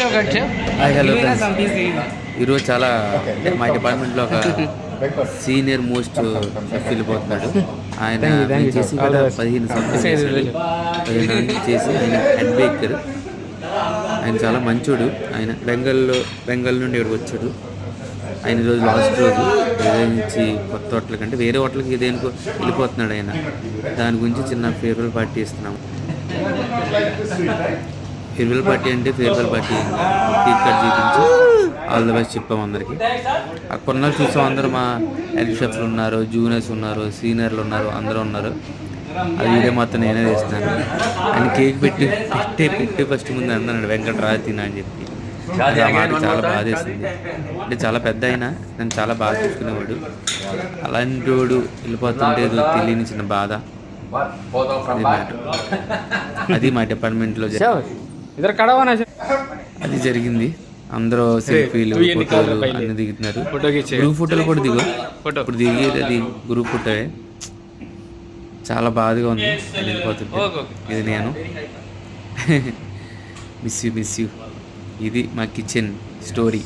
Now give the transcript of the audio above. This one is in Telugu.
Hi hello friends. ఈరోజు చాలా మా డిపార్ట్మెంట్లో ఒక సీనియర్ మోస్ట్ షెఫ్ వెళ్ళిపోతున్నాడు. ఆయన చేసి కదా 15 సంవత్సరాలు చేసి ఆయన హెడ్ బేకర్. ఆయన చాలా మంచోడు. ఆయన బెంగాల్ నుండి ఇక్కడికి వచ్చాడు. ఆయన ఈరోజు లాస్ట్ రోజు నుంచి కొత్త హోటల్ కంటే వేరే హోటల్కి దేనికో వెళ్ళిపోతున్నాడు ఆయన. దాని గురించి చిన్న ఫేర్వెల్ పార్టీ ఇస్తున్నాము. ఫేర్వెల్ పార్టీ అంటే ఫేర్వెల్ పార్టీ కేక్ కట్ చేయించి ఆల్ ద బెస్ట్ చెప్పాము అందరికీ. ఆ కొన్నాళ్ళు చూసాం, అందరూ మా హెడ్ షెఫ్లు ఉన్నారు, జూనియర్స్ ఉన్నారు, సీనియర్లు ఉన్నారు, అందరూ ఉన్నారు. ఆ వీడియో మొత్తం నేనే చేస్తున్నాను. ఆయన కేక్ పెట్టి ఫస్ట్ ముందు అన్నాడు వెంకటరాజు తినా అని చెప్పి. ఆ మాట చాలా బాధ వేసింది. అంటే చాలా పెద్ద అయినా నన్ను చాలా బాగా చూసుకునేవాడు. అలాంటి వాడు వెళ్ళిపోతుంటే ఏదో తెలియని చిన్న బాధ. అది మ్యాటర్. అది మా డిపార్ట్మెంట్లో అది జరిగింది. అందరూ సెల్ఫీలు ఫోటోలు అన్ని దిగుతున్నారు. గ్రూప్ ఫోటోలు కూడా ఇప్పుడు దిగేది అది గ్రూప్ ఫోటో. చాలా బాధగా ఉంది వెళ్ళిపోతుంటే. ఇది నేను మిస్ యూ. ఇది మా కిచెన్ స్టోరీ.